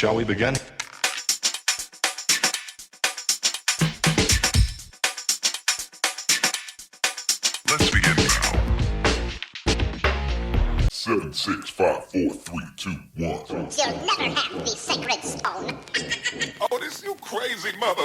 Shall we begin? Let's begin now. 7, 6, 5, 4, 3, 2, 1. You'll never have the sacred stone. Oh, this you crazy mother.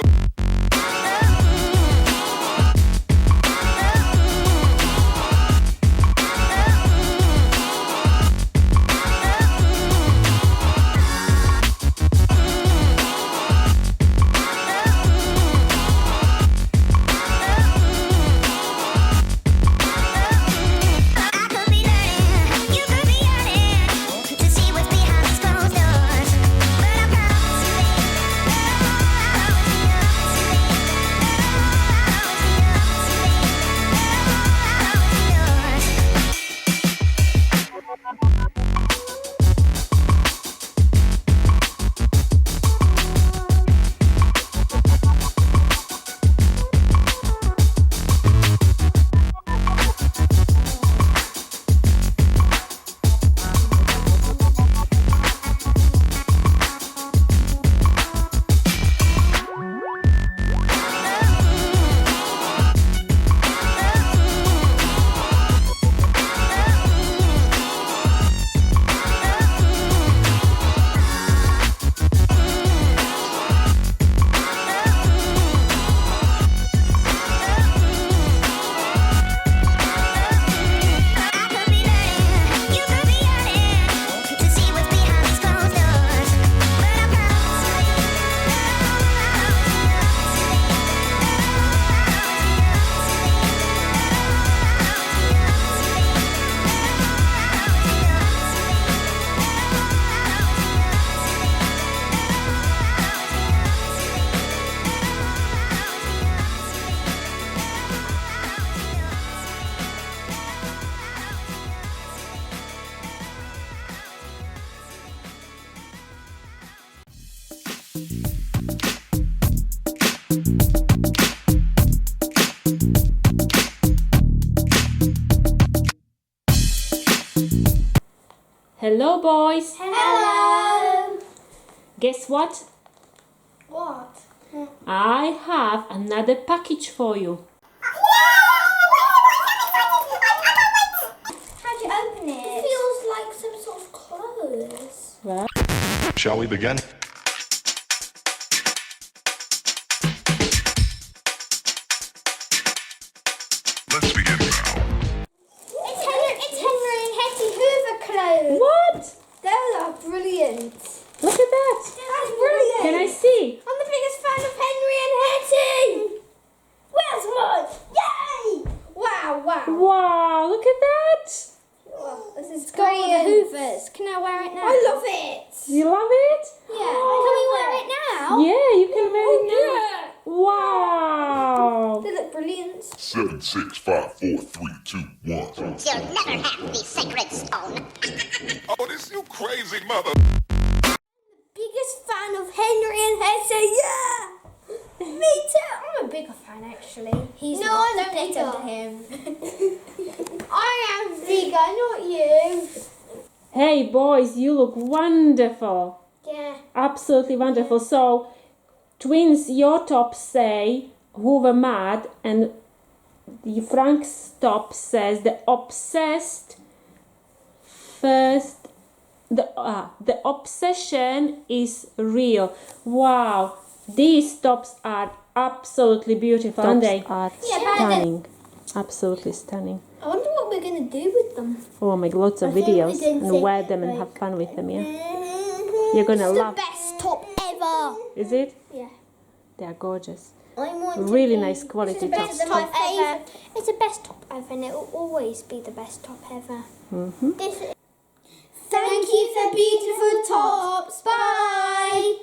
Hello boys! Hello! Guess what? What? I have another package for you. How'd you open it? It feels like some sort of clothes. Well, Shall we begin? Let's begin now. It's Henry and Hetty Hoover clothes. what? Those are brilliant. Look at that! That's brilliant. Can I see? I'm the biggest fan of Henry and Hetty. Where's mine? Yay! Wow, wow. Wow, look at that! Wow, this is great. Hoovers. Can I wear it now? I love it. You love it? Yeah. Can we wear it now? Yeah, you can wear it now. Yeah. Wow! They look brilliant. 7, 6, 5, 4, 3, 2, 1. You'll never have the sacred stone. Oh, this you crazy mother. Biggest fan of Henry and Hetty, yeah! Me too! I'm a bigger fan actually. He's not. Don't listen to him. I am bigger, not you. Hey boys, you look wonderful. Yeah. Absolutely wonderful. So, twins, your tops say Hoover mad, and the Frank's top says the obsessed first. The obsession is real. Wow, these tops are absolutely beautiful, and they are stunning. Absolutely stunning. I wonder what we're going to do with them. Oh my god, lots of I think we videos didn't and say, wear them and like- have fun with them, yeah? You're gonna It's love. the best top ever. Is it? Yeah. They are gorgeous. I want Really to be- nice quality It's the best tops. top ever. It's the best top ever, and it will always be the best top ever. Thank you for beautiful tops. Bye.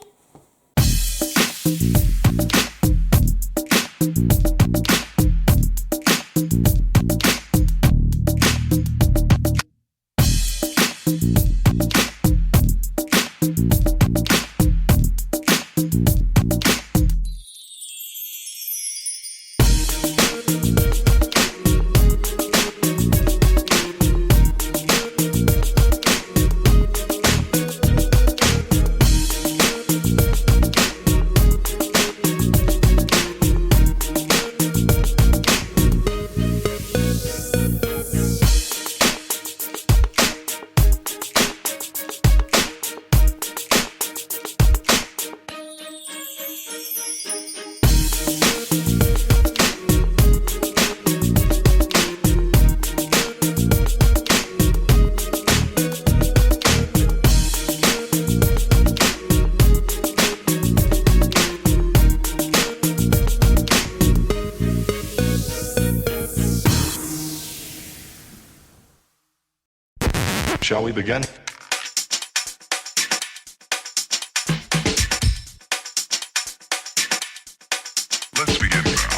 Shall we begin? Let's begin now.